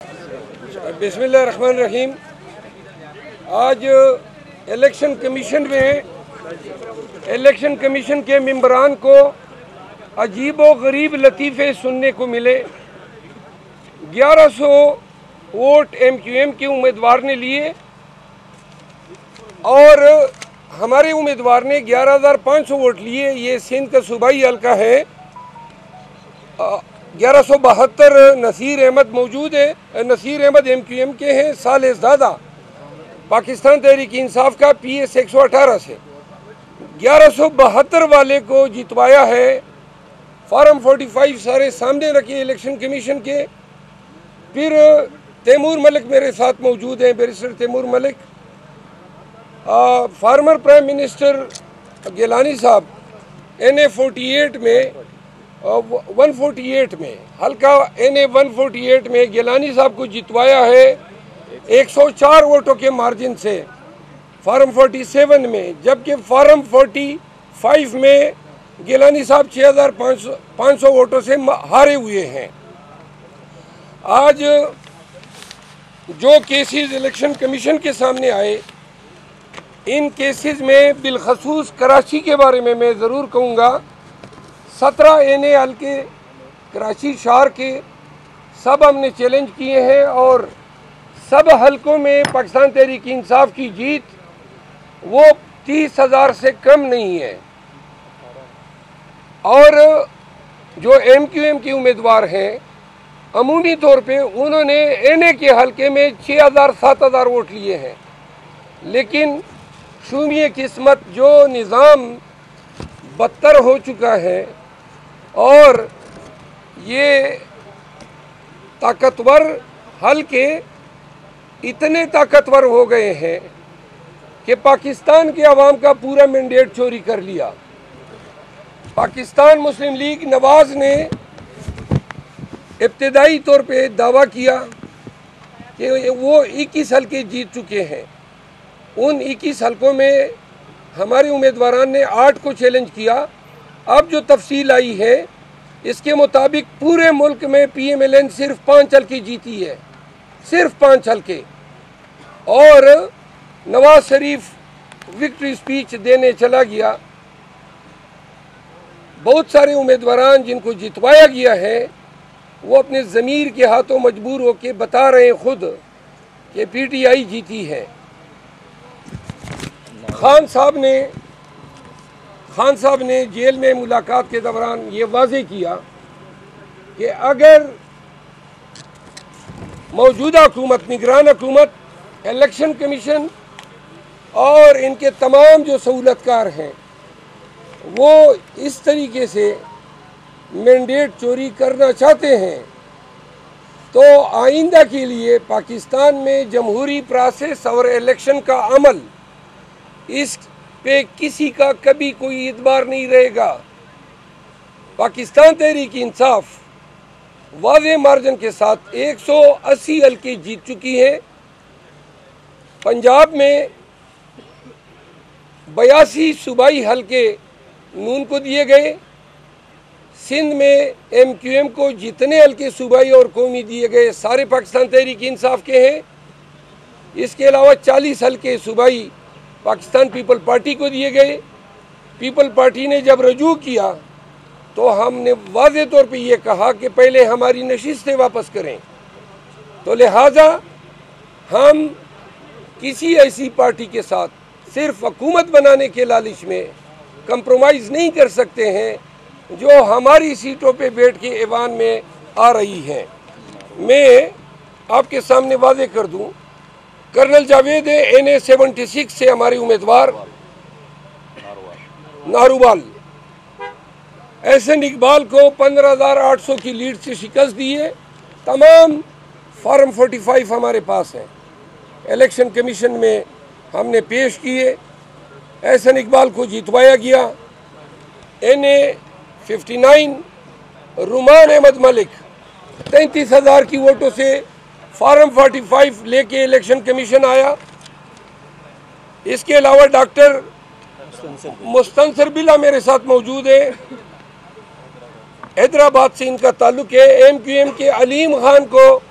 बिस्मिल्लाहिर्रहमानिर्रहीम। आज election commission के मेंबरान को अजीब व गरीब लतीफ़े सुनने को मिले। 1100 वोट MQM के उम्मीदवार ने लिए और हमारे उम्मीदवार ने 11,500 वोट लिए। ये सिंध का सूबाई हल्का है। 1172 नसीर अहमद मौजूद है। नसीर अहमद MQM के हैं। सालेज़ादा पाकिस्तान तहरीक इंसाफ का PS 118 से 1172 वाले को जितवाया है। फार्म 45 सारे सामने रखे इलेक्शन कमीशन के। फिर तैमूर मलिक मेरे साथ मौजूद हैं, barrister Taimur Malik. Former prime minister Gilani साहब NA 48 में 148 में हल्का NA 148 में गिलानी साहब को जितवाया है 104 वोटों के मार्जिन से फार्म 47 में, जबकि फार्म 45 में गिलानी साहब 6,500 वोटों से हारे हुए हैं। आज जो केसेस इलेक्शन कमीशन के सामने आए, इन केसेस में बिलखसूस कराची के बारे में मैं ज़रूर कहूँगा। 17 NA हल्के कराची शहर के सब हमने चैलेंज किए हैं और सब हलकों में पाकिस्तान तहरीक इंसाफ की जीत वो 30,000 से कम नहीं है। और जो MQM के उम्मीदवार हैं, अमूमी तौर पे उन्होंने NA के हलके में 6,000-7,000 वोट लिए हैं। लेकिन शुमिए किस्मत जो निज़ाम बदतर हो चुका है और ये ताकतवर हलके इतने ताकतवर हो गए हैं कि पाकिस्तान के अवाम का पूरा मैंडेट चोरी कर लिया। पाकिस्तान मुस्लिम लीग नवाज ने इब्तदाई तौर पे दावा किया कि वो 21 हलके जीत चुके हैं। उन 21 हलकों में हमारे उम्मीदवारान ने 8 को चैलेंज किया। अब जो तफसील आई है, इसके मुताबिक पूरे मुल्क में PMLN सिर्फ 5 हलके जीती है, सिर्फ 5 हलके। और नवाज शरीफ विक्ट्री स्पीच देने चला गया। बहुत सारे उम्मीदवारान जिनको जितवाया गया है वो अपने ज़मीर के हाथों मजबूर होकर बता रहे हैं खुद कि PTI जीती है। खान साहब ने जेल में मुलाकात के दौरान ये वाज़े किया कि अगर मौजूदा हुकूमत, निगरान हुकूमत, इलेक्शन कमीशन और इनके तमाम जो सहूलतकार हैं वो इस तरीके से मैंडेट चोरी करना चाहते हैं, तो आइंदा के लिए पाकिस्तान में जमहूरी प्रोसेस और इलेक्शन का अमल, इस पे किसी का कभी कोई इतबार नहीं रहेगा। पाकिस्तान तहरीक इंसाफ वाज़े मार्जिन के साथ 180 हल्के जीत चुकी है। पंजाब में 82 सूबाई हल्के नून को दिए गए। सिंध में MQM को जितने हल्के सूबाई और कौमी दिए गए सारे पाकिस्तान तहरीक इंसाफ के हैं। इसके अलावा 40 हल्के सूबाई पाकिस्तान पीपल पार्टी को दिए गए। पीपल पार्टी ने जब रजू किया तो हमने वाज़े तौर पे ये कहा कि पहले हमारी नशिस्तें वापस करें। तो लिहाजा हम किसी ऐसी पार्टी के साथ सिर्फ हुकूमत बनाने के लालच में कंप्रोमाइज़ नहीं कर सकते हैं जो हमारी सीटों पे बैठ के ऐवान में आ रही हैं। मैं आपके सामने वाज़े कर दूं, कर्नल जावेद NA 76 से हमारे उम्मीदवार नारूवाल एहसन इकबाल को 15,800 की लीड से शिकस्त दी है। तमाम फार्म 45 हमारे पास हैं, इलेक्शन कमीशन में हमने पेश किए। एहसन इकबाल को जितवाया गया। NA 59 रुमान अहमद मलिक 33,000 की वोटों से फार्म 45 लेके इलेक्शन कमीशन आया। इसके अलावा डॉक्टर मुस्तनसर बिला मेरे साथ मौजूद है, हैदराबाद से इनका ताल्लुक है। MQM के अलीम खान को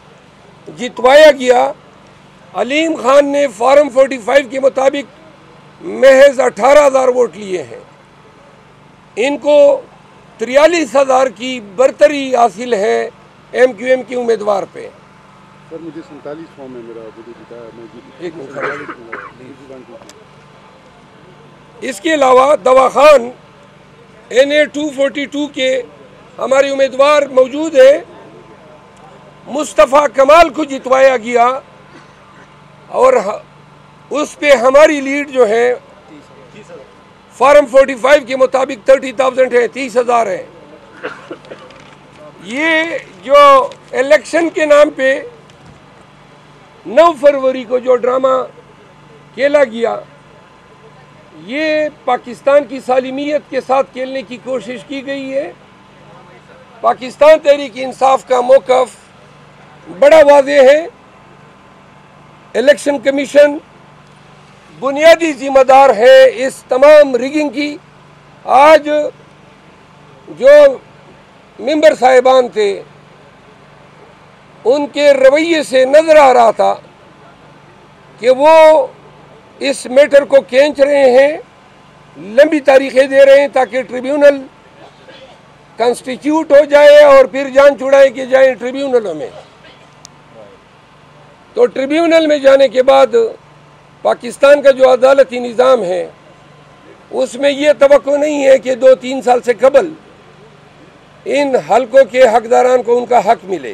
जितवाया गया। अलीम खान ने फॉर्म 45 के मुताबिक महज 18,000 वोट लिए हैं। इनको 43,000 की बरतरी हासिल है MQM के उम्मीदवार पे। सर मुझे 47 फॉर्म है मेरा, इसके अलावा दवाखान NA 242 के हमारे उम्मीदवार मौजूद है। मुस्तफ़ा कमाल को जितवाया गया और उस पे हमारी लीड जो है फॉर्म 45 के मुताबिक 30,000 है, 30,000 है। ये जो इलेक्शन के नाम पे 9 फरवरी को जो ड्रामा खेला गया, ये पाकिस्तान की सालिमियत के साथ खेलने की कोशिश की गई है। पाकिस्तान तहरीक इंसाफ का मौक़िफ़ बड़ा वाज़ेह है। इलेक्शन कमीशन बुनियादी जिम्मेदार है इस तमाम रिगिंग की। आज जो मेंबर साहिबान थे उनके रवैये से नज़र आ रहा था कि वो इस मैटर को खींच रहे हैं, लंबी तारीखें दे रहे हैं ताकि ट्रिब्यूनल कंस्टिट्यूट हो जाए और फिर जान छुड़ाए कि जाए ट्रिब्यूनलों में। तो ट्रिब्यूनल में जाने के बाद पाकिस्तान का जो अदालती निज़ाम है उसमें यह तवक्को नहीं है कि 2-3 साल से कबल इन हलकों के हकदारान को उनका हक मिले।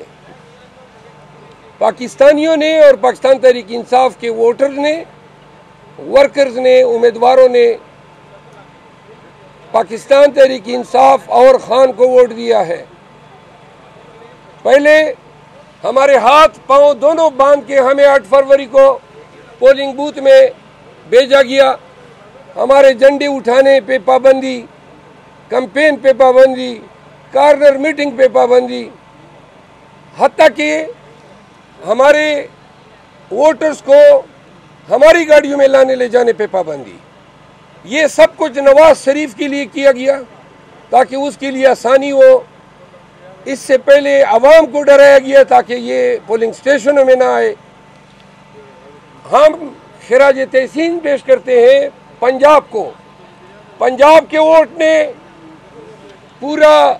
पाकिस्तानियों ने और पाकिस्तान तहरीक इंसाफ के वोटर्स ने, वर्कर्स ने, उम्मीदवारों ने पाकिस्तान तहरीक इंसाफ और खान को वोट दिया है। पहले हमारे हाथ पांव दोनों बांध के हमें 8 फरवरी को पोलिंग बूथ में भेजा गया। हमारे झंडे उठाने पे पाबंदी, कैंपेन पे पाबंदी, कार्नर मीटिंग पे पाबंदी, हत्ता कि हमारे वोटर्स को हमारी गाड़ियों में लाने ले जाने पे पाबंदी। ये सब कुछ नवाज शरीफ के लिए किया गया ताकि उसके लिए आसानी हो। इससे पहले आवाम को डराया गया ताकि ये पोलिंग स्टेशनों में ना आए। हम खिराज तहसीन पेश करते हैं पंजाब को। पंजाब के वोट ने पूरा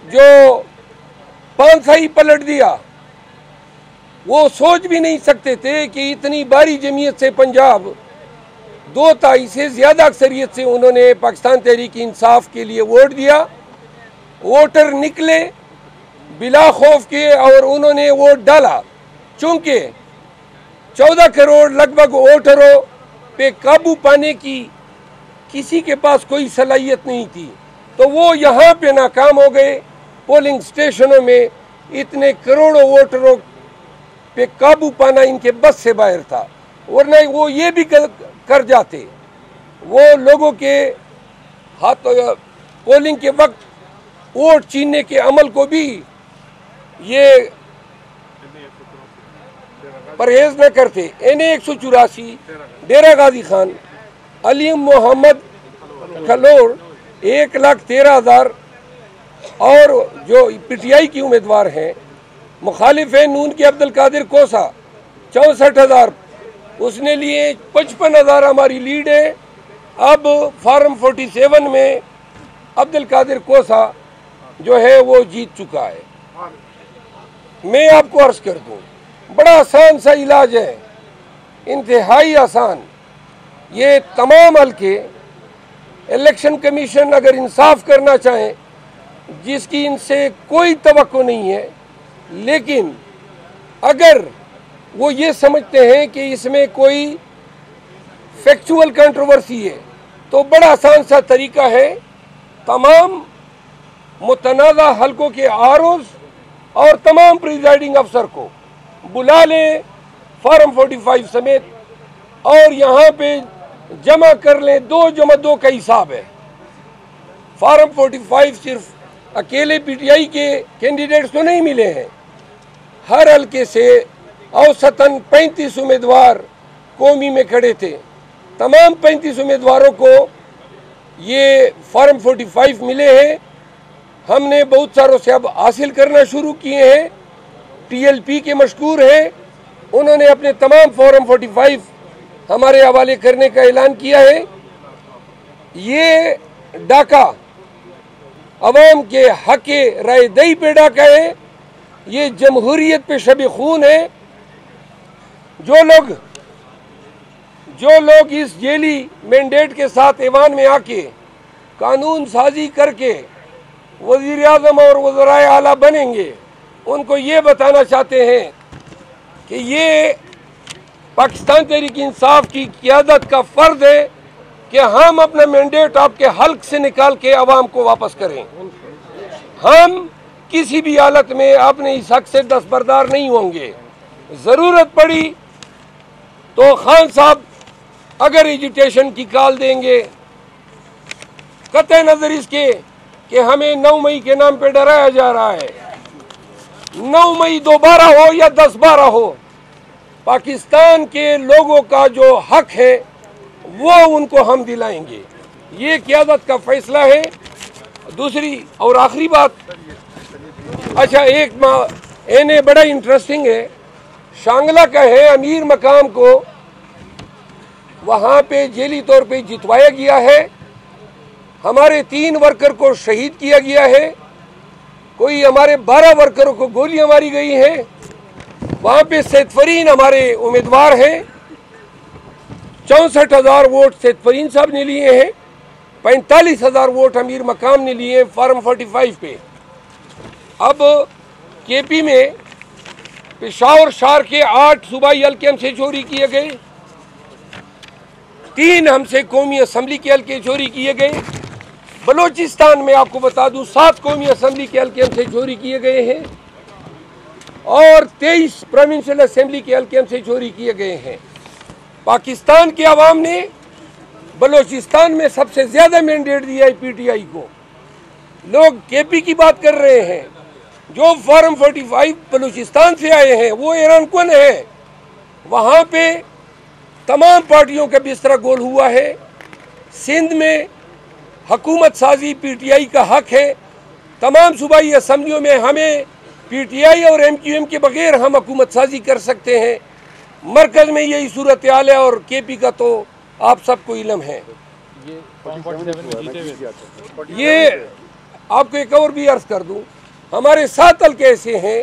जो पांसा ही पलट दिया। वो सोच भी नहीं सकते थे कि इतनी भारी जमीयत से पंजाब 2/3 से ज़्यादा अक्सरियत से उन्होंने पाकिस्तान तहरीक इंसाफ के लिए वोट दिया। वोटर निकले बिला खौफ के और उन्होंने वोट डाला। चूंकि 14 करोड़ लगभग वोटरों पे काबू पाने की किसी के पास कोई सलाहियत नहीं थी, तो वो यहाँ पे नाकाम हो गए। पोलिंग स्टेशनों में इतने करोड़ों वोटरों पे काबू पाना इनके बस से बाहर था, वरना वो ये भी कर जाते। वो लोगों के हाथ पोलिंग के वक्त वोट छीनने के अमल को भी ये परहेज न करते। NA 184 डेरा गाजी खान, अलीम मोहम्मद खलोर 1,13,000 और जो PTI की उम्मीदवार हैं मुखालिफ हैं नून के अब्दुल कादिर कोसा 64,000 उसने लिए। 55,000 हमारी लीड है। अब फॉर्म 47 में अब्दुल कादिर कोसा जो है वो जीत चुका है। मैं आपको अर्ज कर दूं, बड़ा आसान सा इलाज है, इंतहाई आसान। ये तमाम हल्के इलेक्शन कमीशन अगर इंसाफ करना चाहें, जिसकी इनसे कोई तवक्को नहीं है, लेकिन अगर वो ये समझते हैं कि इसमें कोई फैक्चुअल कंट्रोवर्सी है, तो बड़ा आसान सा तरीका है। तमाम मुतनाज़ा हल्कों के ROs और तमाम प्रिजाइडिंग अफसर को बुला लें फॉर्म 45 समेत और यहाँ पे जमा कर लें। 2 जमा 2 का हिसाब है। फॉर्म 45 सिर्फ अकेले PTI के कैंडिडेट्स को नहीं मिले हैं। हर हल्के से औसतन 35 उम्मीदवार कौमी में खड़े थे। तमाम 35 उम्मीदवारों को ये फॉर्म 45 मिले हैं। हमने बहुत सारों से अब हासिल करना शुरू किए हैं TLP के मशकूर हैं, उन्होंने अपने तमाम फॉर्म 45 हमारे हवाले करने का ऐलान किया है। ये डाका अवाम के हक राय दही पे डाका है, ये जमहूरियत पे शब खून है। जो लोग इस जेली मैंडेट के साथ ऐवान में आके कानून साजी करके वज़ीर आज़म और वज़राए आला बनेंगे, उनको ये बताना चाहते हैं कि ये पाकिस्तान तहरीक इंसाफ की क़यादत का फ़र्ज़ है कि हम अपना मैंडेट आपके हल्क से निकाल के अवाम को वापस करें। हम किसी भी हालत में अपने इस हक से दस्तबरदार नहीं होंगे। ज़रूरत पड़ी तो खान साहब अगर एजिटेशन की कॉल देंगे, कतई नज़र इसके कि हमें 9 मई के नाम पे डराया जा रहा है, 9 मई दोबारा हो या 10-12 हो, पाकिस्तान के लोगों का जो हक है वो उनको हम दिलाएंगे। ये क़यादत का फैसला है। दूसरी और आखिरी बात, अच्छा एक बड़ा इंटरेस्टिंग है, शांगला का है, अमीर मकाम को वहाँ पे जेली तौर पे जितवाया गया है। हमारे 3 वर्कर को शहीद किया गया है, कोई हमारे 12 वर्करों को गोलियां मारी गई हैं। वहाँ पे सैयदफरीन हमारे उम्मीदवार हैं, 64,000 वोट सैयदफरीन साहब ने लिए हैं, 45,000 वोट अमीर मकाम ने लिए हैं फॉर्म 45 पे। अब KP में पेशावर शहर के 8 सूबाई हल्के हमसे चोरी किए गए, 3 हमसे कौमी असम्बली के हल्के चोरी किए गए। बलोचिस्तान में आपको बता दूं 7 कौमी असम्बली के हल्के हमसे चोरी किए गए हैं और 23 प्रोविंशियल असम्बली के हल्के हमसे चोरी किए गए हैं। पाकिस्तान के अवाम ने बलोचिस्तान में सबसे ज्यादा मैंडेट दिया है PTI को। लोग KP की बात कर रहे हैं, जो फॉर्म 45 बलूचिस्तान से आए हैं वो ईरान कौन है। वहाँ पे तमाम पार्टियों का बिस्तरा गोल हुआ है। सिंध में हुकूमत साजी PTI का हक है। तमाम सूबाई असम्बलियों में हमें PTI और MQM के बगैर हम हुकूमत साजी कर सकते हैं। मरकज़ में यही सूरत हाल है और KP का तो आप सबको इल्म है। ये आपको एक और भी अर्ज कर दूं, हमारे 7 हल्के ऐसे हैं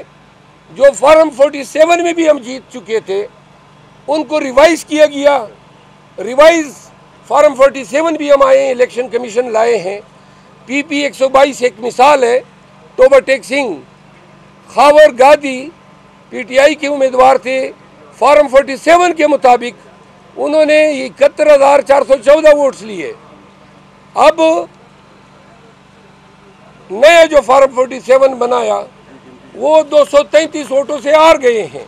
जो फॉर्म 47 में भी हम जीत चुके थे, उनको रिवाइज किया गया। रिवाइज फॉर्म 47 भी हम आए, इलेक्शन कमीशन लाए हैं। PP 122 एक मिसाल है। तोबा टेक सिंह खावर गादी PTI के उम्मीदवार थे। फॉर्म 47 के मुताबिक उन्होंने 71,414 वोट्स लिए। अब नया जो फॉर्म 47 बनाया वो 233 वोटों से हार गए हैं।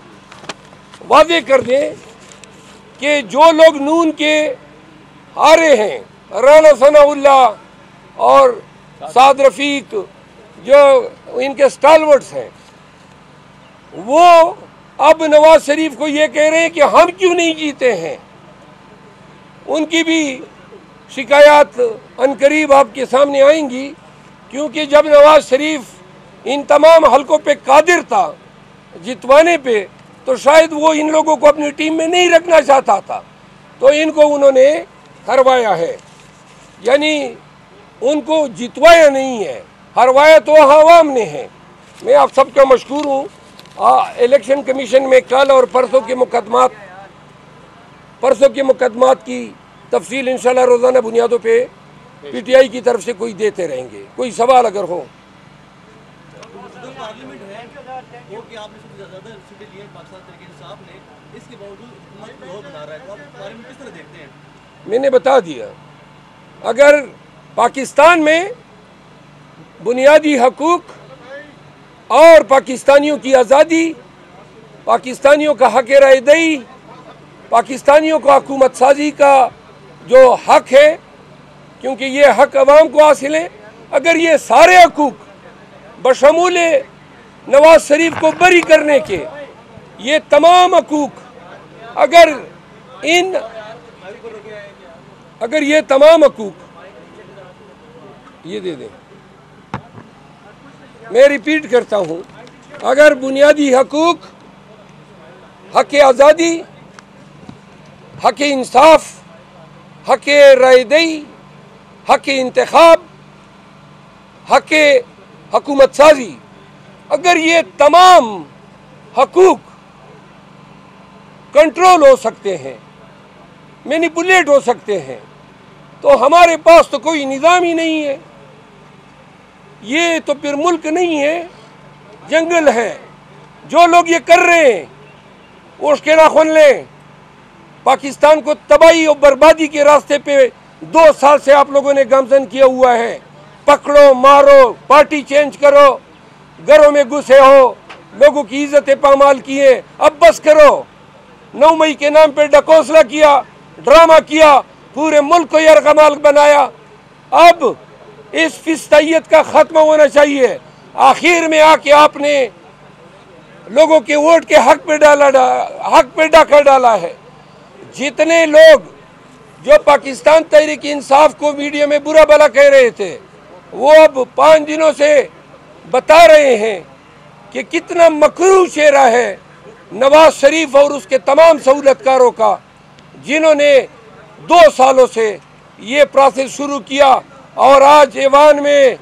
वादे कर दें कि जो लोग नून के हारे हैं, राना सनाउल्लाह और साद रफीक जो इनके स्टालवर्ड्स हैं, वो अब नवाज शरीफ को ये कह रहे हैं कि हम क्यों नहीं जीते हैं। उनकी भी शिकायत अनकरीब आपके सामने आएंगी, क्योंकि जब नवाज शरीफ इन तमाम हलकों पे कादिर था जितवाने पे, तो शायद वो इन लोगों को अपनी टीम में नहीं रखना चाहता था, तो इनको उन्होंने हरवाया है। यानी उनको जितवाया नहीं है, हरवाया तो अवाम ने है। मैं आप सबका मशकूर हूँ। इलेक्शन कमीशन में कल और परसों के मुकदमात की तफसील इंशाल्लाह रोज़ाना बुनियादों पे PTI की तरफ से कोई देते रहेंगे। कोई सवाल अगर हो। मैंने बता दिया, अगर पाकिस्तान में बुनियादी हकूक और पाकिस्तानियों की आज़ादी, पाकिस्तानियों का हक राय दही, पाकिस्तानियों को हुकूमत साजी का जो हक है, क्योंकि ये हक अवाम को हासिल है, अगर ये सारे हकूक बशमूल नवाज शरीफ को बरी करने के, ये तमाम हकूक अगर ये तमाम हकूक ये दे दें। मैं रिपीट करता हूँ, अगर बुनियादी हकूक, हक आज़ादी, हक इंसाफ, हक रायदही, हक इंतखाब, हक हुकूमत साजी, अगर ये तमाम हकूक कंट्रोल हो सकते हैं, मैनिपुलेट हो सकते हैं, तो हमारे पास तो कोई निज़ाम ही नहीं है। ये तो फिर मुल्क नहीं है, जंगल है। जो लोग ये कर रहे हैं उसके नाखुन लें। पाकिस्तान को तबाही और बर्बादी के रास्ते पे 2 साल से आप लोगों ने गामजन किया हुआ है। पकड़ो, मारो, पार्टी चेंज करो, घरों में घुसे हो, लोगों की इज्जतें पामाल किए। अब बस करो। 9 मई के नाम पे ढकोसला किया, ड्रामा किया, पूरे मुल्क को यरगमाल बनाया। अब इस फिस्तायत का खत्म होना चाहिए। आखिर में आके आपने लोगों के वोट के हक पे डाका डाला है। जितने लोग जो पाकिस्तान तहरीक इंसाफ को मीडिया में बुरा भला कह रहे थे, वो अब 5 दिनों से बता रहे हैं कि कितना मकरूह चेहरा है नवाज शरीफ और उसके तमाम सहूलतकारों का, जिन्होंने 2 सालों से ये प्रोसेस शुरू किया और आज ऐवान में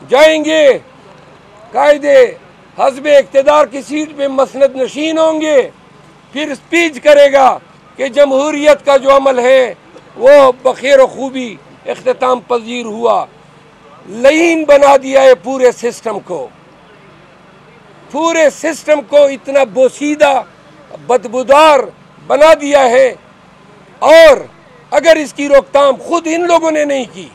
जाएंगे, कायदे हस्बे इक़्तिदार की सीट पे मसनद नशीन होंगे, फिर स्पीच करेगा कि जमहूरियत का जो अमल है वो बखैर व खूबी इख्तिताम पजीर हुआ। लईन बना दिया है पूरे सिस्टम को। पूरे सिस्टम को इतना बोसीदा, बदबूदार बना दिया है। और अगर इसकी रोकथाम खुद इन लोगों ने नहीं की,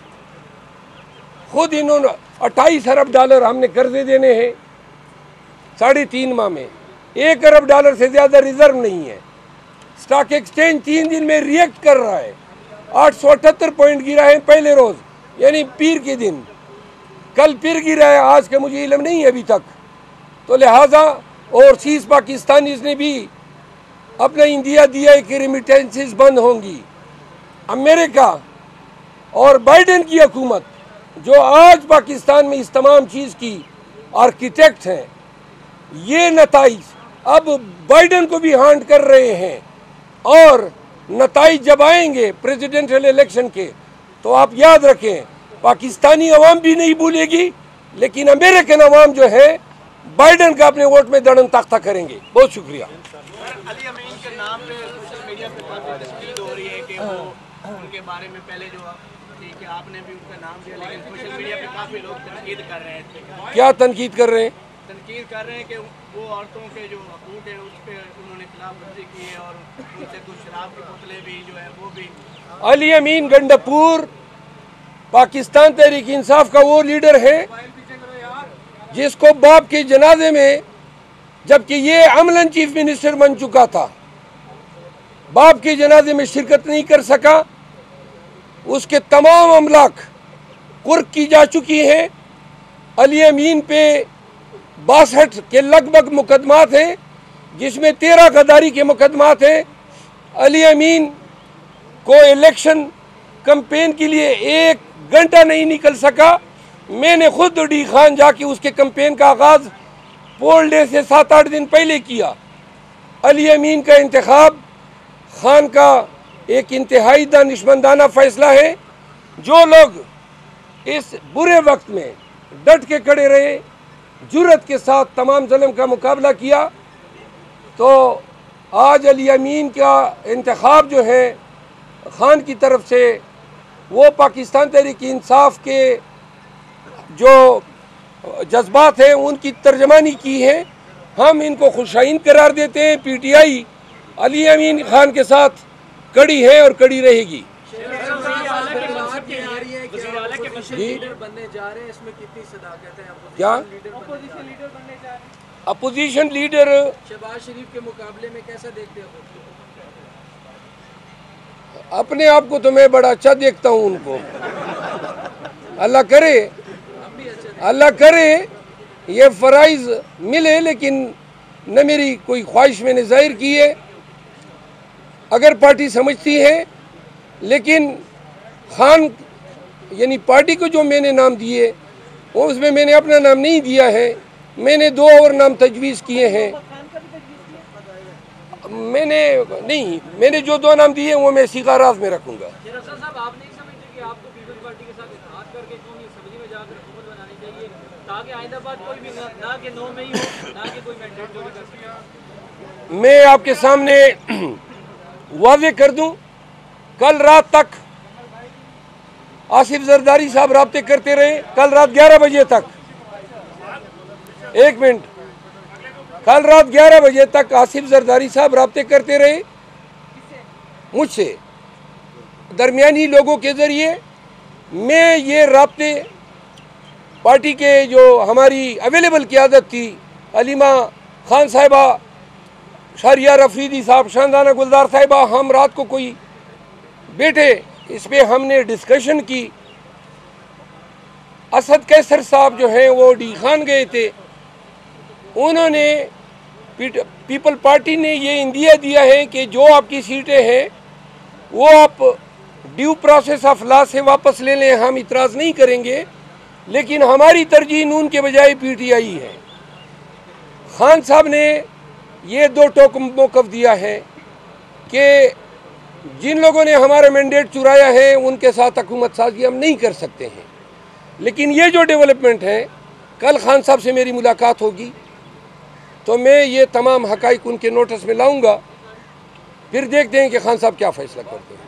खुद इन्होंने 28 अरब डॉलर हमने कर्जे देने हैं 3.5 माह में। 1 अरब डॉलर से ज़्यादा रिजर्व नहीं है। स्टॉक एक्सचेंज 3 दिन में रिएक्ट कर रहा है। 878 पॉइंट गिरा है पहले रोज, यानी पीर के दिन। कल फिर गिरा है, आज का मुझे इल्म नहीं है अभी तक। तो लिहाजा ओवरसीज पाकिस्तानीज ने भी अपना इंडिया दिया है कि रेमिटेंसेस बंद होंगी। अमेरिका और बाइडेन की हुकूमत जो आज पाकिस्तान में इस तमाम चीज़ की आर्किटेक्ट हैं, ये नताइज अब बाइडेन को भी हांड कर रहे हैं। और नताइज जब आएंगे प्रेसिडेंशियल इलेक्शन के, तो आप याद रखें, पाकिस्तानी अवाम भी नहीं भूलेगी, लेकिन अमेरिकन अवाम जो है बाइडेन का अपने वोट में दड़न ताख्ता करेंगे। बहुत शुक्रिया। अली अमीन के नाम पे सोशल मीडिया पे काफी तस्दीक हो रही है कि वो उनके बारे में पहले जो ठीक है आपने भी उनका नाम दिया, लेकिन सोशल मीडिया पे काफी लोग तनकीद कर रहे हैं। क्या तनकीद कर रहे हैं? तनकीद कर रहे हैं कि वो औरतों के जो हकूक है उस पर उन्होंने खिलाफवर्जी की है और उनसे कुछ शराब के पुतले भी जो है वो भी। अली अमीन गंडापुर पाकिस्तान तहरीक इंसाफ का वो लीडर है जिसको बाप के जनाजे में, जबकि ये अमलन चीफ मिनिस्टर बन चुका था, बाप के जनाजे में शिरकत नहीं कर सका। उसके तमाम अमलाक कुर्क की जा चुकी हैं। अली अमीन पे 62 के लगभग मुकदमात हैं, जिसमें 13 गद्दारी के मुकदमात हैं। अली अमीन को इलेक्शन कैंपेन के लिए 1 घंटा नहीं निकल सका। मैंने खुद डी खान जाके उसके कैंपेन का आगाज़ पोल डे से 7-8 दिन पहले किया। अली अमीन का इंतखाब खान का एक इंतहाई दानिशमंदाना फैसला है। जो लोग इस बुरे वक्त में डट के खड़े रहे, जुर्रत के साथ तमाम जुल्म का मुकाबला किया, तो आज अली अमीन का इंतखाब जो है खान की तरफ से, वो पाकिस्तान तहरीक इंसाफ के जो जज्बात हैं उनकी तर्जमानी की है। हम इनको खुशाइन करार देते हैं। पीटीआई अली अमीन खान के साथ कड़ी है और कड़ी रहेगी। क्या अपोजिशन लीडर शहबाज शरीफ के मुकाबले में कैसा देखते हो? अपने आप को तो मैं बड़ा अच्छा देखता हूँ उनको। अल्लाह करे ये फ़राइज़ मिले, लेकिन न मेरी कोई ख्वाहिश मैंने जाहिर की है। अगर पार्टी समझती है, लेकिन खान यानी पार्टी को जो मैंने नाम दिए वो उसमें मैंने अपना नाम नहीं दिया है। मैंने 2 और नाम तजवीज़ किए हैं। मैंने जो 2 नाम दिए वो मैं सिगारात में रखूँगा। साहब, आप नहीं समझते कि आपको पीपल्स पार्टी के साथ इत्तेहाद करके क्यों नहीं असम्बली में जाकर हुकूमत बनानी चाहिए, ताकि आइंदा बात कोई भी ना कि नो में ही हो, ना कि कोई मैंडेट जो भी कर सके। मैं आपके सामने वाज़े कर दूं, कल रात तक आसिफ जरदारी साहब राब्ते करते रहे, कल रात 11 बजे तक। 1 मिनट, कल रात 11 बजे तक आसिफ जरदारी साहब राब्ते करते रहे मुझसे, दरमियानी लोगों के ज़रिए। मैं ये राब्ते पार्टी के जो हमारी अवेलेबल क़यादत थी, अलीमा खान साहिबा, शहरियार अफरीदी साहब, शानदाना गुलजार साहिबा, हम रात को कोई बैठे, इस पर हमने डिस्कशन की। असद कैसर साहब जो हैं वो डी खान गए थे, उन्होंने पीपल पार्टी ने ये इंदिया दिया है कि जो आपकी सीटें हैं वो आप ड्यू प्रोसेस ऑफ लॉ से वापस ले लें, हम इतराज़ नहीं करेंगे, लेकिन हमारी तरजीह नून के बजाय पीटीआई है। खान साहब ने ये 2 टोक मौक़िफ़ दिया है कि जिन लोगों ने हमारा मैंडेट चुराया है उनके साथ हुकूमत साजी हम नहीं कर सकते हैं। लेकिन ये जो डेवलपमेंट है, कल खान साहब से मेरी मुलाकात होगी तो मैं ये तमाम हक़ाइक़ उनके नोटिस में लाऊंगा, फिर देखते हैं कि खान साहब क्या फ़ैसला करते हैं।